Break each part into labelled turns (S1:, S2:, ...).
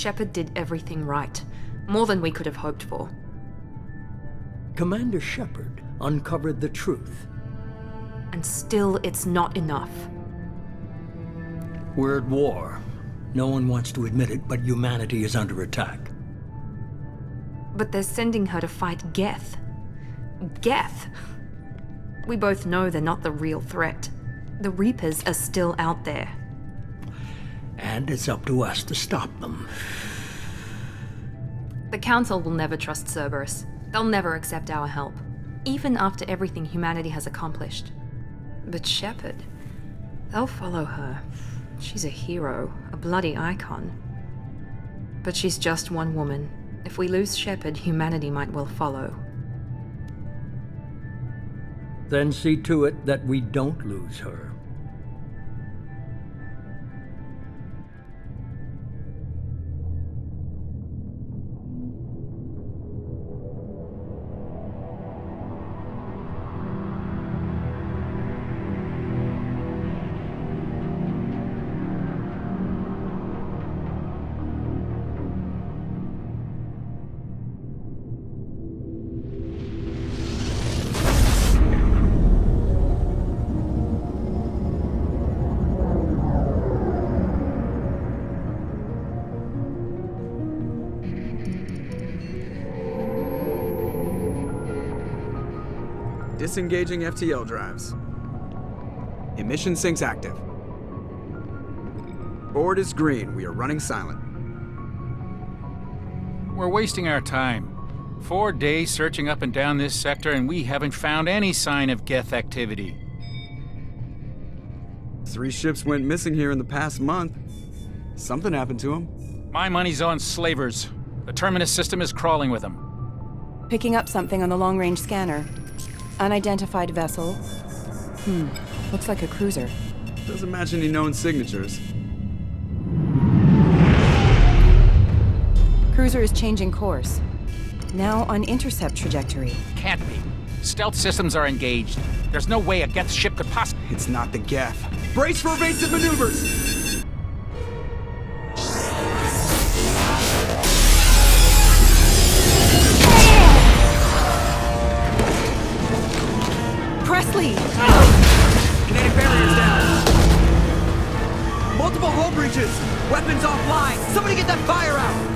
S1: Shepard did everything right. More than we could have hoped for.
S2: Commander Shepard uncovered the truth.
S1: And still, it's not enough.
S2: We're at war. No one wants to admit it, but humanity is under attack.
S1: But they're sending her to fight Geth. Geth! We both know they're not the real threat. The Reapers are still out there.
S2: And it's up to us to stop them.
S1: The Council will never trust Cerberus. They'll never accept our help, even after everything humanity has accomplished. But Shepard, they'll follow her. She's a hero, a bloody icon. But she's just one woman. If we lose Shepard, humanity might well follow.
S2: Then see to it that we don't lose her.
S3: Disengaging FTL drives. Emission sinks active. Board is green. We are running silent.
S4: We're wasting our time. 4 days searching up and down this sector, and we haven't found any sign of Geth activity.
S3: 3 ships went missing here in the past month. Something happened to them.
S4: My money's on slavers. The Terminus system is crawling with them.
S5: Picking up something on the long-range scanner. Unidentified vessel. Looks like a cruiser.
S3: Doesn't match any known signatures.
S5: Cruiser is changing course. Now on intercept trajectory.
S4: Can't be. Stealth systems are engaged. There's no way a Geth ship could possibly...
S3: It's not the Geth. Brace for evasive maneuvers!
S5: Presley!
S3: Kinetic barriers down. Multiple hull breaches. Weapons offline. Somebody get that fire out.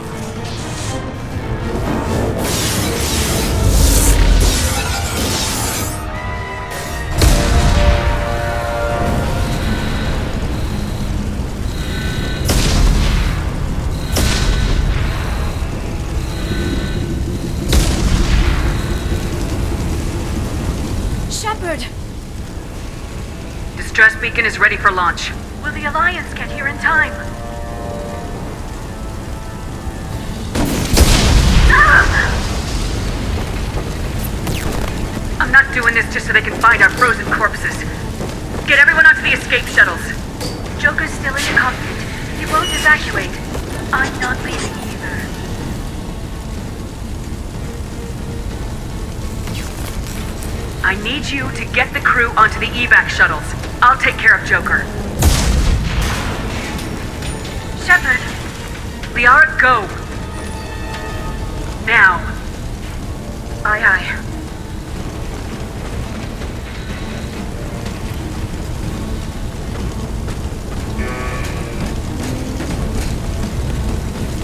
S5: Shepard!
S6: Distress beacon is ready for launch. Will the Alliance get here in time? Ah! I'm not doing this just so they can find our frozen corpses. Get everyone onto the escape shuttles. Joker's still in the cockpit. He won't evacuate. I'm not leaving either. I need you to get the crew onto the evac shuttles. I'll take care of Joker. Shepard. Liara, go. Now. Aye, aye.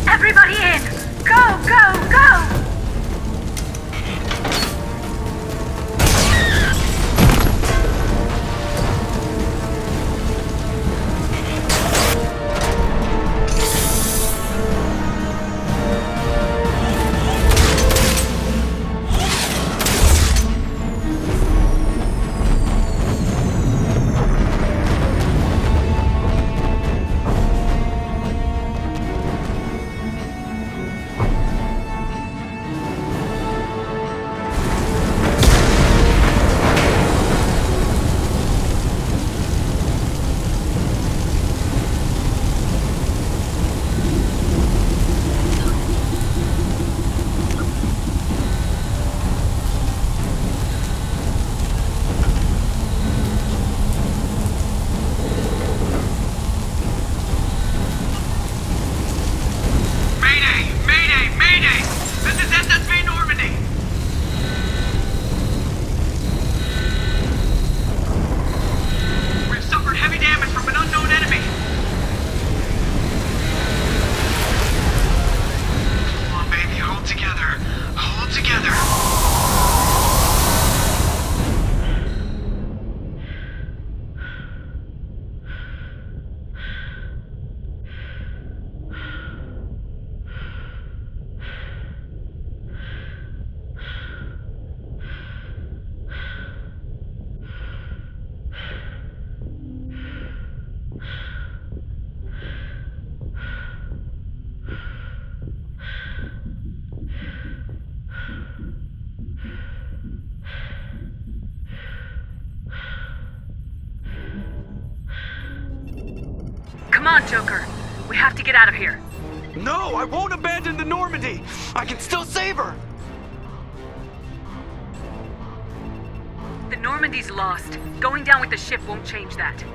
S6: Everybody in! Go, go, go! Come on, Joker. We have to get out of here.
S3: No, I won't abandon the Normandy! I can still save her!
S6: The Normandy's lost. Going down with the ship won't change that.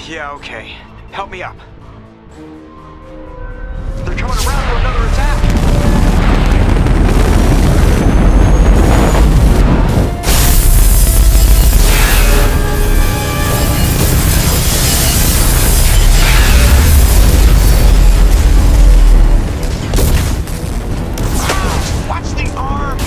S3: Yeah, okay. Help me up. They're coming around for another attack! Watch the arm!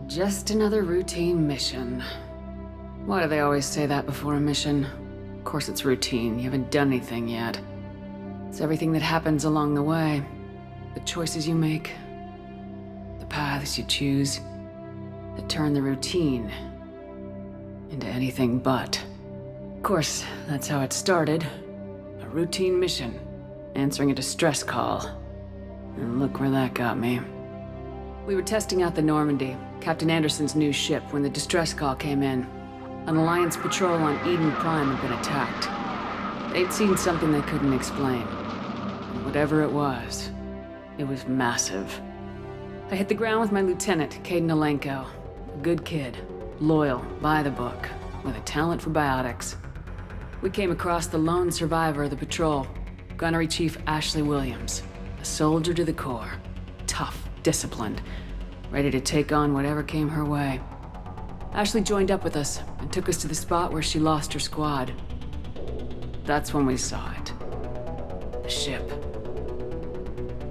S7: Just another routine mission. Why do they always say that before a mission? Of course it's routine, you haven't done anything yet. It's everything that happens along the way. The choices you make, the paths you choose, that turn the routine into anything but. Of course, that's how it started. A routine mission, answering a distress call. And look where that got me. We were testing out the Normandy, Captain Anderson's new ship, when the distress call came in. An Alliance patrol on Eden Prime had been attacked. They'd seen something they couldn't explain. And whatever it was massive. I hit the ground with my lieutenant, Kaidan Alenko. A good kid, loyal, by the book, with a talent for biotics. We came across the lone survivor of the patrol, Gunnery Chief Ashley Williams. A soldier to the core. Tough, disciplined, ready to take on whatever came her way. Ashley joined up with us and took us to the spot where she lost her squad. That's when we saw it. The ship.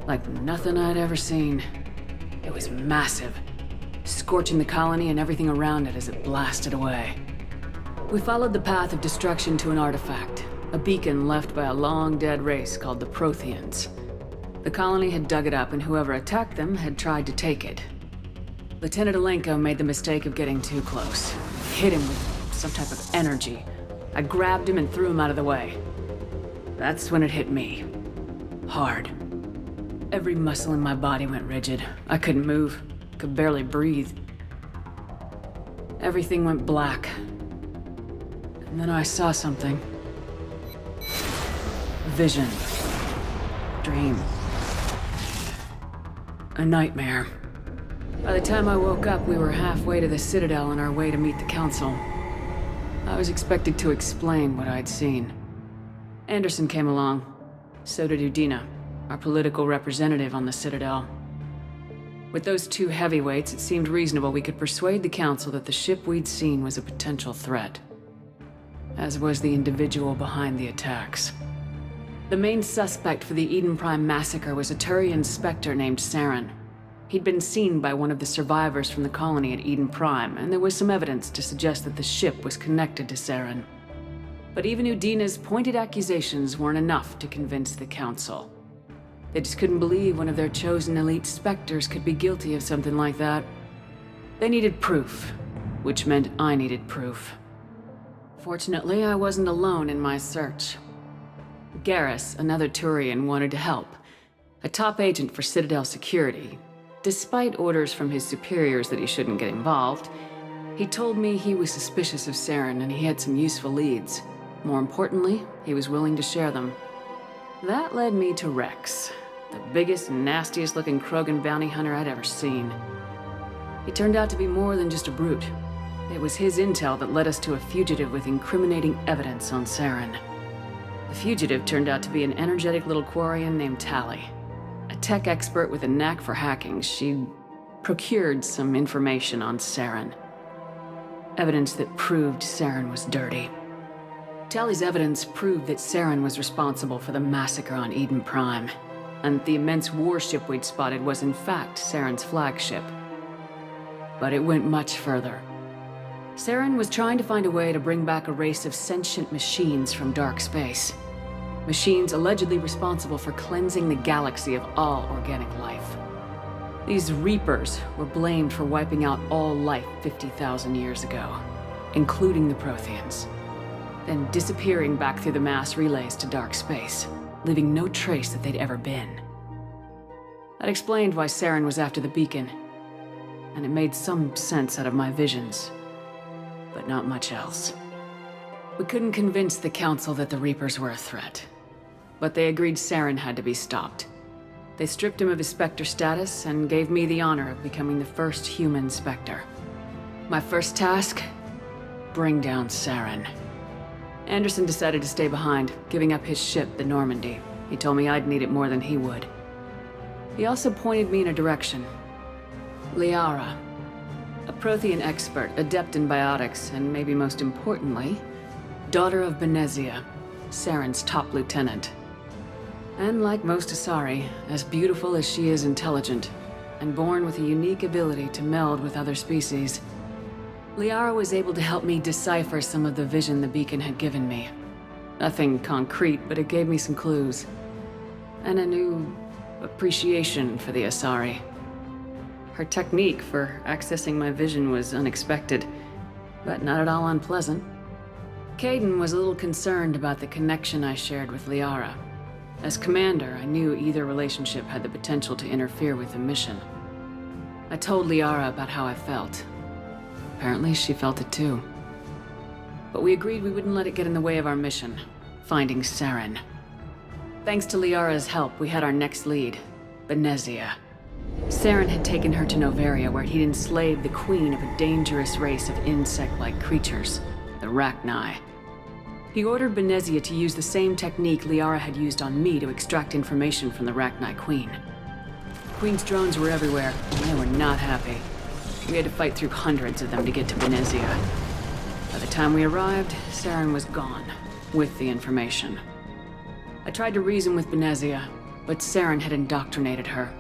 S7: Like nothing I'd ever seen. It was massive, scorching the colony and everything around it as it blasted away. We followed the path of destruction to an artifact, a beacon left by a long-dead race called the Protheans. The colony had dug it up, and whoever attacked them had tried to take it. Lieutenant Alenko made the mistake of getting too close. Hit him with some type of energy. I grabbed him and threw him out of the way. That's when it hit me. Hard. Every muscle in my body went rigid. I couldn't move, could barely breathe. Everything went black. And then I saw something. Vision. Dream. A nightmare. By the time I woke up, we were halfway to the Citadel on our way to meet the Council. I was expected to explain what I'd seen. Anderson came along. So did Udina, our political representative on the Citadel. With those two heavyweights, it seemed reasonable we could persuade the Council that the ship we'd seen was a potential threat. As was the individual behind the attacks. The main suspect for the Eden Prime massacre was a Turian Spectre named Saren. He'd been seen by one of the survivors from the colony at Eden Prime, and there was some evidence to suggest that the ship was connected to Saren. But even Udina's pointed accusations weren't enough to convince the Council. They just couldn't believe one of their chosen elite Spectres could be guilty of something like that. They needed proof, which meant I needed proof. Fortunately, I wasn't alone in my search. Garrus, another Turian, wanted to help. A top agent for Citadel Security. Despite orders from his superiors that he shouldn't get involved, he told me he was suspicious of Saren and he had some useful leads. More importantly, he was willing to share them. That led me to Rex, the biggest, nastiest looking Krogan bounty hunter I'd ever seen. He turned out to be more than just a brute. It was his intel that led us to a fugitive with incriminating evidence on Saren. The fugitive turned out to be an energetic little Quarian named Tali. A tech expert with a knack for hacking, she'd procured some information on Saren. Evidence that proved Saren was dirty. Tali's evidence proved that Saren was responsible for the massacre on Eden Prime, and the immense warship we'd spotted was in fact Saren's flagship. But it went much further. Saren was trying to find a way to bring back a race of sentient machines from dark space. Machines allegedly responsible for cleansing the galaxy of all organic life. These Reapers were blamed for wiping out all life 50,000 years ago, including the Protheans, then disappearing back through the mass relays to dark space, leaving no trace that they'd ever been. That explained why Saren was after the beacon, and it made some sense out of my visions, but not much else. We couldn't convince the Council that the Reapers were a threat, but they agreed Saren had to be stopped. They stripped him of his Spectre status and gave me the honor of becoming the first human Spectre. My first task? Bring down Saren. Anderson decided to stay behind, giving up his ship, the Normandy. He told me I'd need it more than he would. He also pointed me in a direction. Liara. A Prothean expert, adept in biotics, and maybe most importantly, daughter of Benezia, Saren's top lieutenant. And like most Asari, as beautiful as she is intelligent, and born with a unique ability to meld with other species, Liara was able to help me decipher some of the vision the beacon had given me. Nothing concrete, but it gave me some clues. And a new appreciation for the Asari. Her technique for accessing my vision was unexpected, but not at all unpleasant. Kaidan was a little concerned about the connection I shared with Liara. As commander, I knew either relationship had the potential to interfere with the mission. I told Liara about how I felt. Apparently, she felt it too. But we agreed we wouldn't let it get in the way of our mission, finding Saren. Thanks to Liara's help, we had our next lead, Benezia. Saren had taken her to Noveria, where he'd enslaved the queen of a dangerous race of insect-like creatures, the Rachni. He ordered Benezia to use the same technique Liara had used on me to extract information from the Rachni Queen. The Queen's drones were everywhere, and they were not happy. We had to fight through hundreds of them to get to Benezia. By the time we arrived, Saren was gone, with the information. I tried to reason with Benezia, but Saren had indoctrinated her.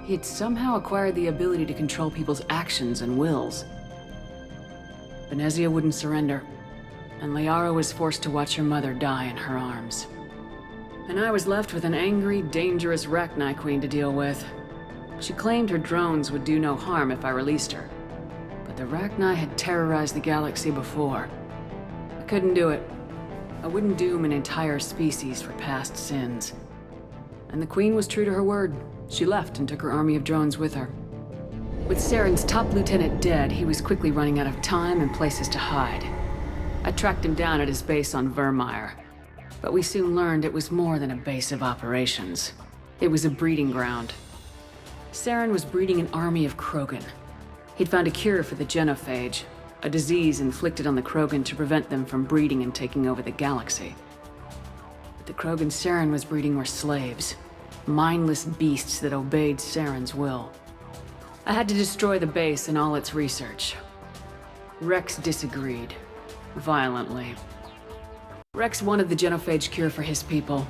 S7: He had somehow acquired the ability to control people's actions and wills. Benezia wouldn't surrender, and Liara was forced to watch her mother die in her arms. And I was left with an angry, dangerous Rachni Queen to deal with. She claimed her drones would do no harm if I released her. But the Rachni had terrorized the galaxy before. I couldn't do it. I wouldn't doom an entire species for past sins. And the Queen was true to her word. She left and took her army of drones with her. With Saren's top lieutenant dead, he was quickly running out of time and places to hide. I tracked him down at his base on Vermeer, but we soon learned it was more than a base of operations. It was a breeding ground. Saren was breeding an army of Krogan. He'd found a cure for the genophage, a disease inflicted on the Krogan to prevent them from breeding and taking over the galaxy. But the Krogan Saren was breeding were slaves, mindless beasts that obeyed Saren's will. I had to destroy the base and all its research. Rex disagreed. Violently. Rex wanted the genophage cure for his people.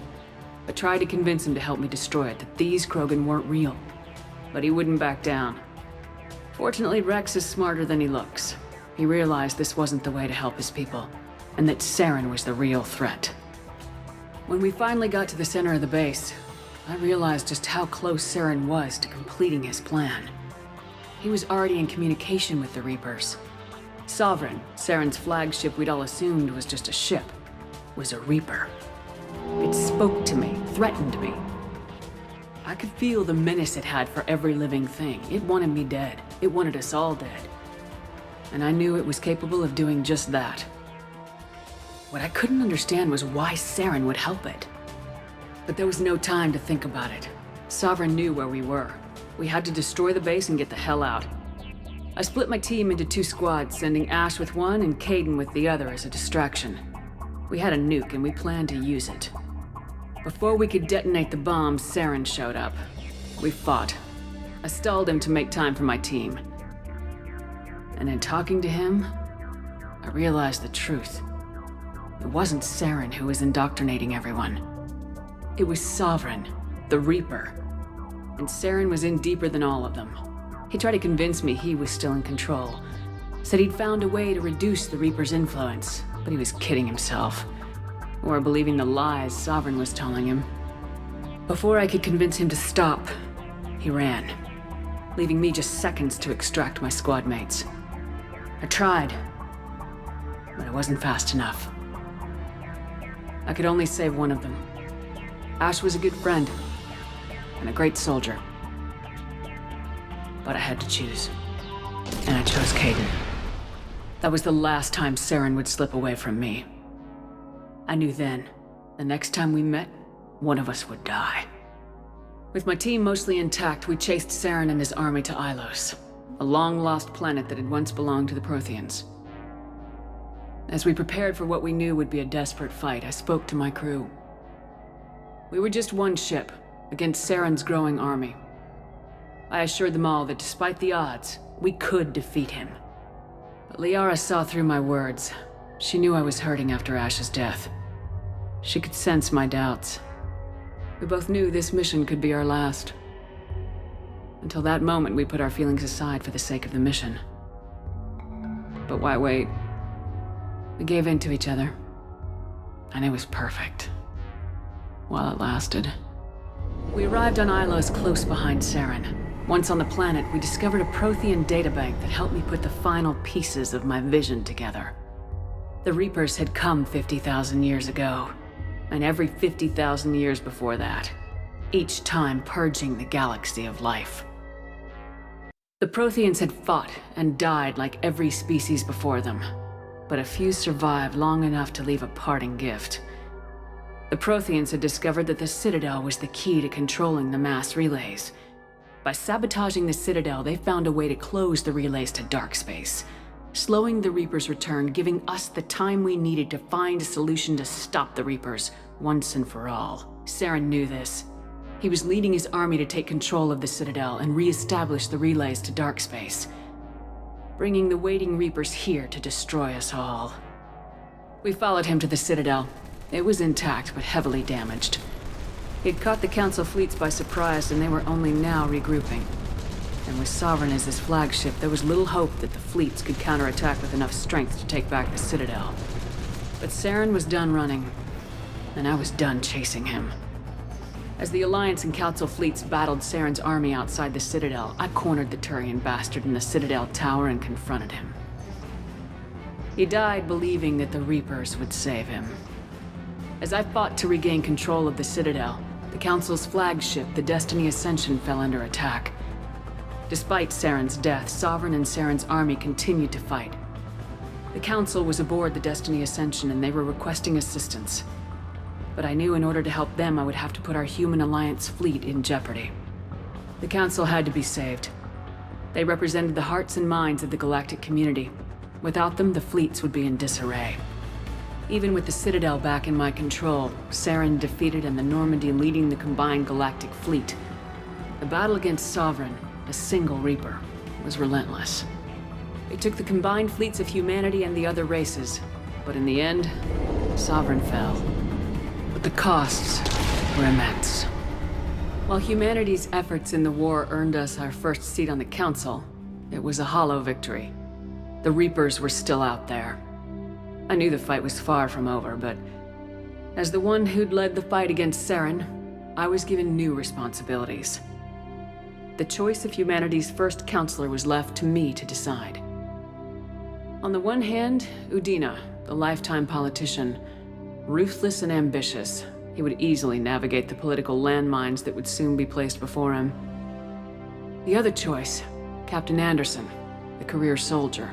S7: I tried to convince him to help me destroy it, that these Krogan weren't real. but he wouldn't back down. Fortunately, Rex is smarter than he looks. He realized this wasn't the way to help his people, and that Saren was the real threat. When we finally got to the center of the base, I realized just how close Saren was to completing his plan. He was already in communication with the Reapers. Sovereign, Saren's flagship we'd all assumed was just a ship, was a Reaper. It spoke to me, threatened me. I could feel the menace it had for every living thing. It wanted me dead. It wanted us all dead. And I knew it was capable of doing just that. What I couldn't understand was why Saren would help it. But there was no time to think about it. Sovereign knew where we were. We had to destroy the base and get the hell out. I split my team into 2 squads, sending Ash with one and Kaidan with the other as a distraction. We had a nuke and we planned to use it. Before we could detonate the bomb, Saren showed up. We fought. I stalled him to make time for my team. And in talking to him, I realized the truth. It wasn't Saren who was indoctrinating everyone. It was Sovereign, the Reaper. And Saren was in deeper than all of them. He tried to convince me he was still in control. Said he'd found a way to reduce the Reaper's influence, but he was kidding himself. Or believing the lies Sovereign was telling him. Before I could convince him to stop, he ran, leaving me just seconds to extract my squad mates. I tried, but it wasn't fast enough. I could only save one of them. Ash was a good friend, and a great soldier. But I had to choose. And I chose Kaidan. That was the last time Saren would slip away from me. I knew then, the next time we met, one of us would die. With my team mostly intact, we chased Saren and his army to Ilos, a long-lost planet that had once belonged to the Protheans. As we prepared for what we knew would be a desperate fight, I spoke to my crew. We were just one ship, against Saren's growing army. I assured them all that despite the odds, we could defeat him. But Liara saw through my words. She knew I was hurting after Ash's death. She could sense my doubts. We both knew this mission could be our last. Until that moment, we put our feelings aside for the sake of the mission. But why wait? We gave in to each other. And it was perfect. While it lasted. We arrived on Ilos close behind Saren. Once on the planet, we discovered a Prothean databank that helped me put the final pieces of my vision together. The Reapers had come 50,000 years ago, and every 50,000 years before that, each time purging the galaxy of life. The Protheans had fought and died like every species before them, but a few survived long enough to leave a parting gift. The Protheans had discovered that the Citadel was the key to controlling the mass relays. By sabotaging the Citadel, they found a way to close the relays to dark space, slowing the Reapers' return, giving us the time we needed to find a solution to stop the Reapers once and for all. Saren knew this. He was leading his army to take control of the Citadel and re-establish the relays to dark space, bringing the waiting Reapers here to destroy us all. We followed him to the Citadel. It was intact, but heavily damaged. He'd caught the Council fleets by surprise, and they were only now regrouping. And with Sovereign as his flagship, there was little hope that the fleets could counterattack with enough strength to take back the Citadel. But Saren was done running, and I was done chasing him. As the Alliance and Council fleets battled Saren's army outside the Citadel, I cornered the Turian bastard in the Citadel tower and confronted him. He died believing that the Reapers would save him. As I fought to regain control of the Citadel, the Council's flagship, the Destiny Ascension, fell under attack. Despite Saren's death, Sovereign and Saren's army continued to fight. The Council was aboard the Destiny Ascension and they were requesting assistance. But I knew in order to help them, I would have to put our Human Alliance fleet in jeopardy. The Council had to be saved. They represented the hearts and minds of the galactic community. Without them, the fleets would be in disarray. Even with the Citadel back in my control, Saren defeated and the Normandy leading the combined galactic fleet. The battle against Sovereign, a single Reaper, was relentless. It took the combined fleets of humanity and the other races, but in the end, Sovereign fell. But the costs were immense. While humanity's efforts in the war earned us our first seat on the Council, it was a hollow victory. The Reapers were still out there. I knew the fight was far from over, but as the one who'd led the fight against Saren, I was given new responsibilities. The choice of humanity's first counselor was left to me to decide. On the one hand, Udina, the lifetime politician, ruthless and ambitious. He would easily navigate the political landmines that would soon be placed before him. The other choice, Captain Anderson, the career soldier.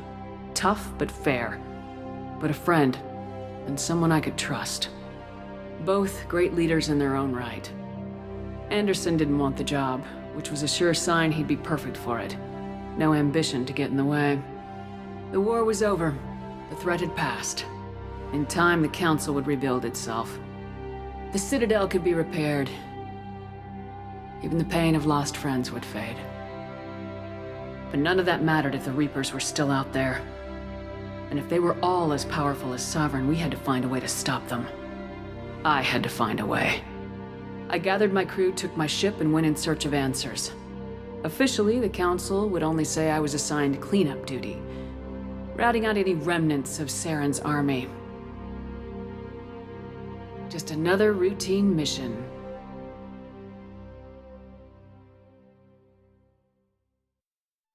S7: Tough but fair, but a friend, and someone I could trust. Both great leaders in their own right. Anderson didn't want the job, which was a sure sign he'd be perfect for it. No ambition to get in the way. The war was over. The threat had passed. In time, the Council would rebuild itself. The Citadel could be repaired. Even the pain of lost friends would fade. But none of that mattered if the Reapers were still out there. And if they were all as powerful as Sovereign, we had to find a way to stop them. I had to find a way. I gathered my crew, took my ship, and went in search of answers. Officially, the Council would only say I was assigned cleanup duty, routing out any remnants of Saren's army. Just another routine mission.